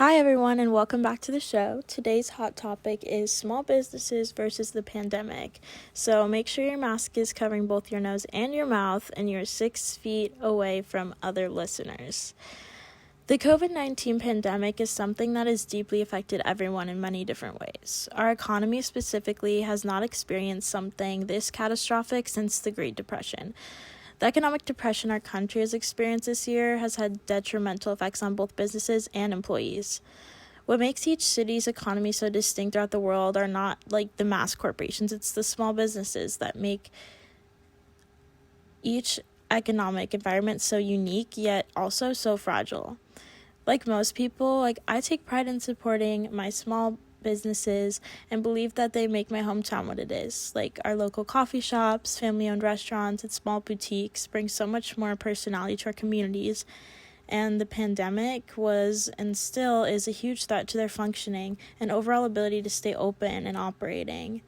Hi, everyone, and welcome back to the show. Today's hot topic is small businesses versus the pandemic. So make sure your mask is covering both your nose and your mouth, and you're 6 feet away from other listeners. The COVID-19 pandemic is something that has deeply affected everyone in many different ways. Our economy specifically has not experienced something this catastrophic since the Great Depression. The economic depression our country has experienced this year has had detrimental effects on both businesses and employees. What makes each city's economy so distinct throughout the world are not like the mass corporations, it's the small businesses that make each economic environment so unique yet also so fragile. Like most people, I take pride in supporting my small businesses and believe that they make my hometown what it is. Like our local coffee shops, family-owned restaurants, and small boutiques bring so much more personality to our communities. And the pandemic was and still is a huge threat to their functioning and overall ability to stay open and operating.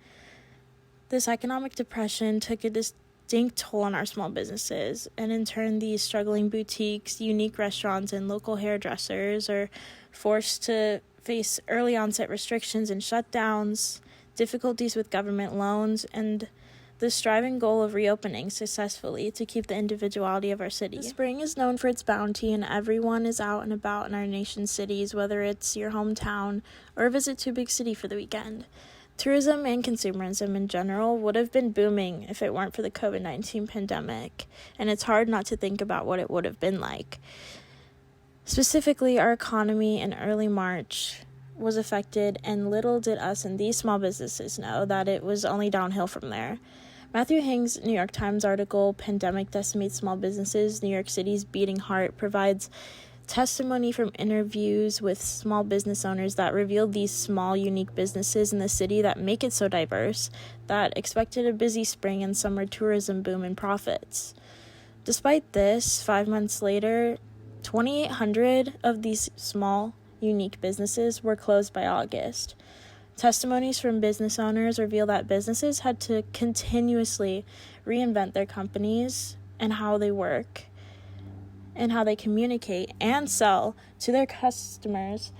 This economic depression took a distinct toll on our small businesses, and in turn, these struggling boutiques, unique restaurants, and local hairdressers are forced to face early onset restrictions and shutdowns, difficulties with government loans, and the striving goal of reopening successfully to keep the individuality of our city. The spring is known for its bounty, and everyone is out and about in our nation's cities, whether it's your hometown or a visit to a big city for the weekend. Tourism and consumerism in general would have been booming if it weren't for the COVID-19 pandemic, and it's hard not to think about what it would have been like. Specifically, our economy in early March was affected, and little did us and these small businesses know that it was only downhill from there. Matthew Hang's New York Times article, Pandemic Decimates Small Businesses, New York City's Beating Heart, provides testimony from interviews with small business owners that revealed these small, unique businesses in the city that make it so diverse that expected a busy spring and summer tourism boom and profits. Despite this, 5 months later, 2,800 of these small, unique businesses were closed by August. Testimonies from business owners reveal that businesses had to continuously reinvent their companies and how they work and how they communicate and sell to their customers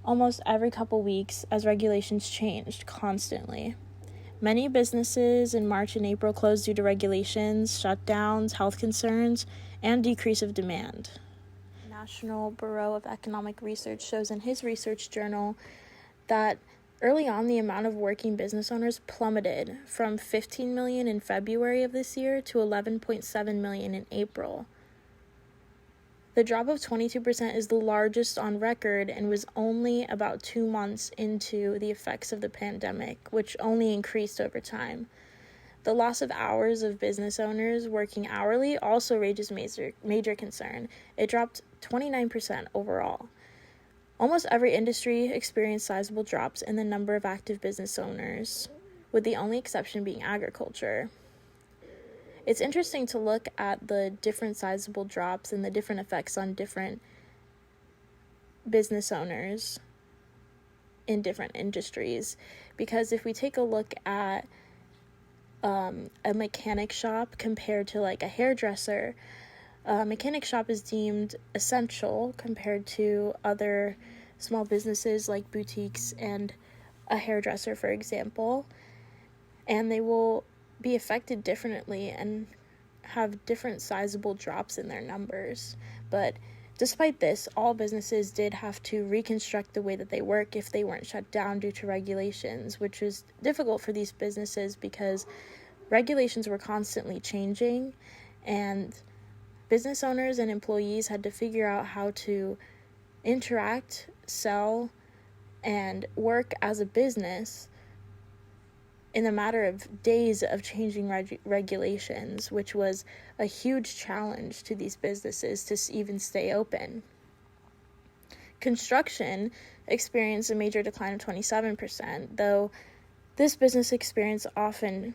almost every couple weeks as regulations changed constantly. Many businesses in March and April closed due to regulations, shutdowns, health concerns, and decrease of demand. National Bureau of Economic Research shows in his research journal that early on the amount of working business owners plummeted from 15 million in February of this year to 11.7 million in April. The drop of 22% is the largest on record and was only about 2 months into the effects of the pandemic, which only increased over time. The loss of hours of business owners working hourly also raises major concern. It dropped 29% overall. Almost every industry experienced sizable drops in the number of active business owners, with the only exception being agriculture. It's interesting to look at the different sizable drops and the different effects on different business owners in different industries, because if we take a look at a mechanic shop compared to like a hairdresser, a mechanic shop is deemed essential compared to other small businesses like boutiques and a hairdresser, for example, and they will be affected differently and have different sizable drops in their numbers. But despite this, all businesses did have to reconstruct the way that they work if they weren't shut down due to regulations, which was difficult for these businesses because regulations were constantly changing, and business owners and employees had to figure out how to interact, sell, and work as a business in a matter of days of changing regulations, which was a huge challenge to these businesses to even stay open. Construction experienced a major decline of 27%, though this business often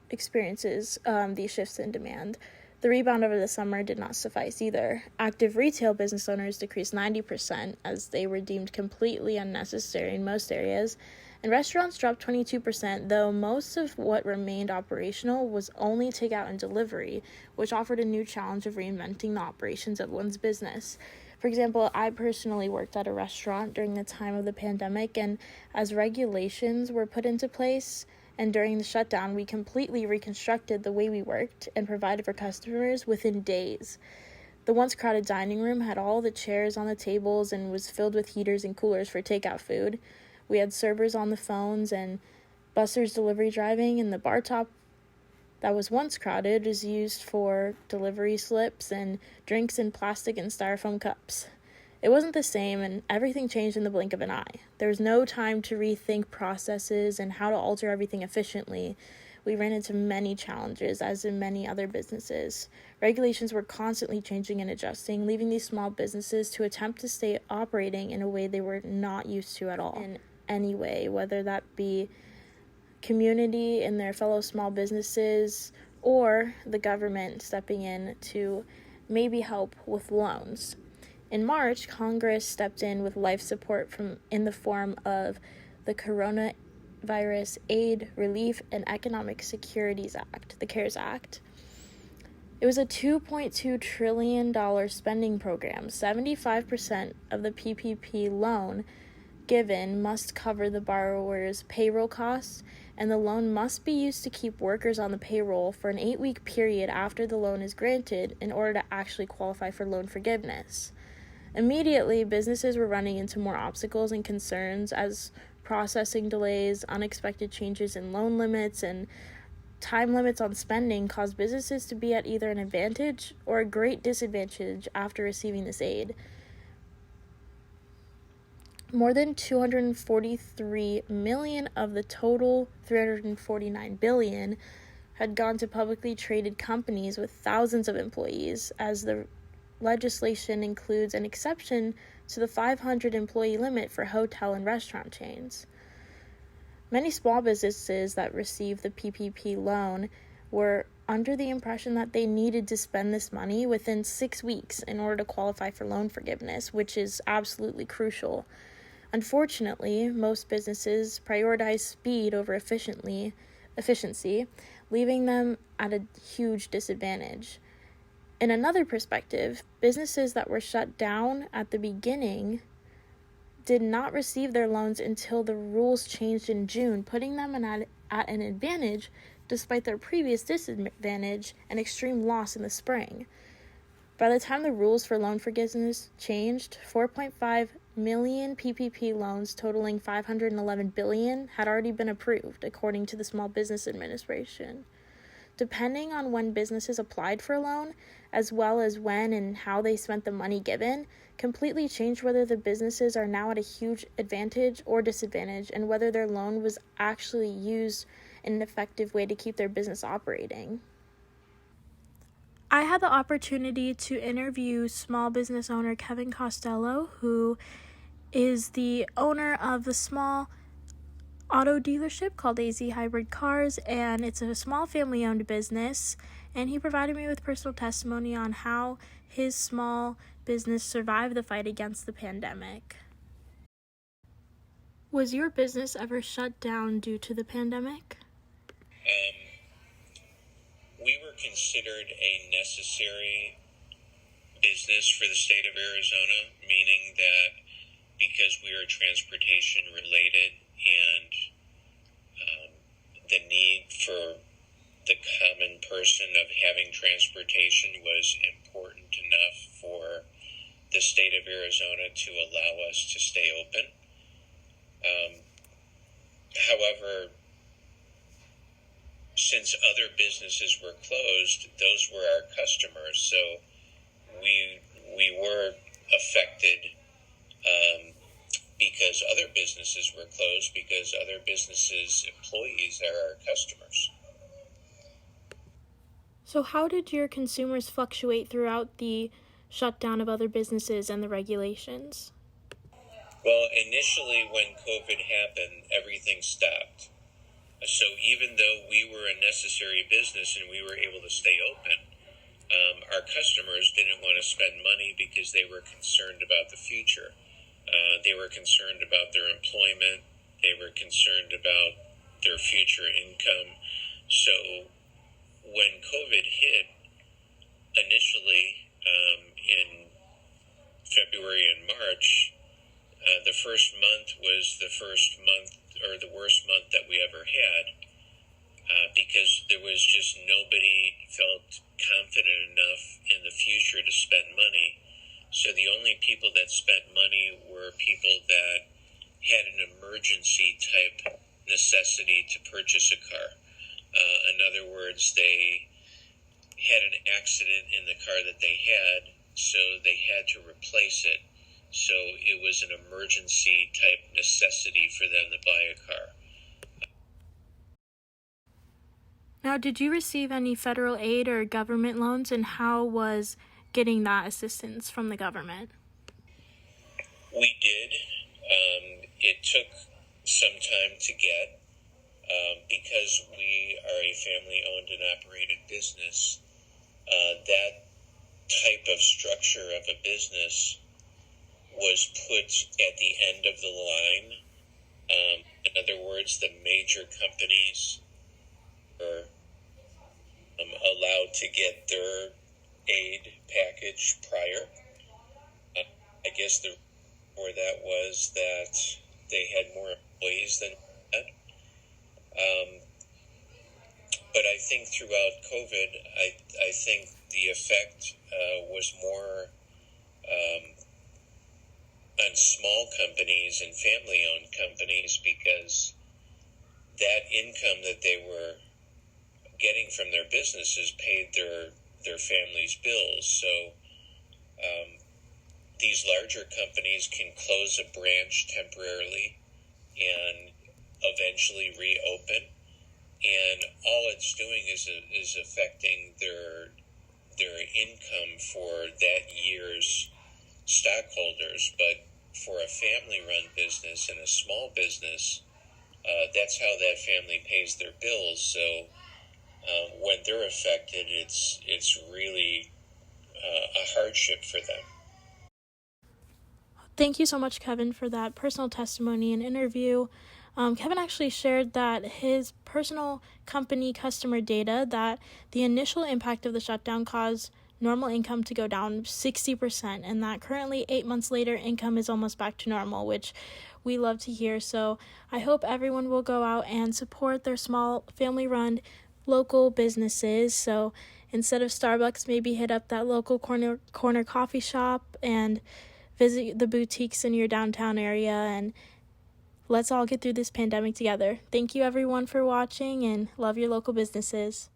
experiences these shifts in demand. The rebound over the summer did not suffice either. Active retail business owners decreased 90% as they were deemed completely unnecessary in most areas, and restaurants dropped 22%, though most of what remained operational was only takeout and delivery, which offered a new challenge of reinventing the operations of one's business. For example, I personally worked at a restaurant during the time of the pandemic, and as regulations were put into place, and during the shutdown, we completely reconstructed the way we worked and provided for customers within days. The once crowded dining room had all the chairs on the tables and was filled with heaters and coolers for takeout food. We had servers on the phones and bussers delivery driving, and the bar top that was once crowded is used for delivery slips and drinks in plastic and styrofoam cups. It wasn't the same, and everything changed in the blink of an eye. There was no time to rethink processes and how to alter everything efficiently. We ran into many challenges, as in many other businesses. Regulations were constantly changing and adjusting, leaving these small businesses to attempt to stay operating in a way they were not used to at all. In any way, whether that be community and their fellow small businesses, or the government stepping in to maybe help with loans. In March, Congress stepped in with life support in the form of the Coronavirus Aid, Relief, and Economic Securities Act, the CARES Act. It was a $2.2 trillion spending program. 75% of the PPP loan given must cover the borrower's payroll costs, and the loan must be used to keep workers on the payroll for an 8-week period after the loan is granted in order to actually qualify for loan forgiveness. Immediately, businesses were running into more obstacles and concerns as processing delays, unexpected changes in loan limits, and time limits on spending caused businesses to be at either an advantage or a great disadvantage after receiving this aid. More than 243 million of the total 349 billion had gone to publicly traded companies with thousands of employees, as the legislation includes an exception to the 500 employee limit for hotel and restaurant chains. Many small businesses that received the PPP loan were under the impression that they needed to spend this money within 6 weeks in order to qualify for loan forgiveness, which is absolutely crucial. Unfortunately, most businesses prioritize speed over efficiency, leaving them at a huge disadvantage. In another perspective, businesses that were shut down at the beginning did not receive their loans until the rules changed in June, putting them at an advantage despite their previous disadvantage and extreme loss in the spring. By the time the rules for loan forgiveness changed, 4.5 million PPP loans totaling $511 billion had already been approved, according to the Small Business Administration. Depending on when businesses applied for a loan, as well as when and how they spent the money given, completely changed whether the businesses are now at a huge advantage or disadvantage, and whether their loan was actually used in an effective way to keep their business operating. I had the opportunity to interview small business owner Kevin Costello, who is the owner of a small auto dealership called AZ Hybrid Cars, and it's a small family-owned business, and he provided me with personal testimony on how his small business survived the fight against the pandemic. Was your business ever shut down due to the pandemic? We were considered a necessary business for the state of Arizona, meaning that because we are transportation related and the need for the common person of having transportation was important enough for the state of Arizona to allow us to stay open. However, since other businesses were closed, those were our customers, so we were affected because other businesses were closed, because other businesses' employees are our customers. So how did your consumers fluctuate throughout the shutdown of other businesses and the regulations? Well, initially when COVID happened, everything stopped. So even though we were a necessary business and we were able to stay open, our customers didn't want to spend money because they were concerned about the future. They were concerned about their employment. They were concerned about their future income. So when COVID hit, initially in February and March, the first month was the first month or the worst month that we ever had, because there was just nobody felt confident enough in the future to spend money. So the only people that spent money were people that had an emergency type necessity to purchase a car. In other words, they had an accident in the car that they had, so they had to replace it. So it was an emergency type necessity for them to buy a car. Now, did you receive any federal aid or government loans, and how was getting that assistance from the government? We did. It took some time to get, because we are a family-owned and operated business. That type of structure of a business was put at the end of the line. In other words, the major companies were allowed to get their aid package prior. I guess the for that was that they had more employees than that. But I think throughout COVID, I think the effect was more on small companies and family-owned companies, because that income that they were getting from their businesses paid their families' bills. So these larger companies can close a branch temporarily and eventually reopen, and all it's doing is affecting their income for that year's stockholders. But for a family-run business and a small business, that's how that family pays their bills. So when they're affected, it's really a hardship for them. Thank you so much, Kevin, for that personal testimony and interview. Kevin actually shared that his personal company customer data, that the initial impact of the shutdown caused normal income to go down 60%, and that currently 8 months later, income is almost back to normal, which we love to hear. So I hope everyone will go out and support their small family-run local businesses. So instead of Starbucks, maybe hit up that local corner coffee shop and visit the boutiques in your downtown area, and let's all get through this pandemic together. Thank you everyone for watching, and love your local businesses.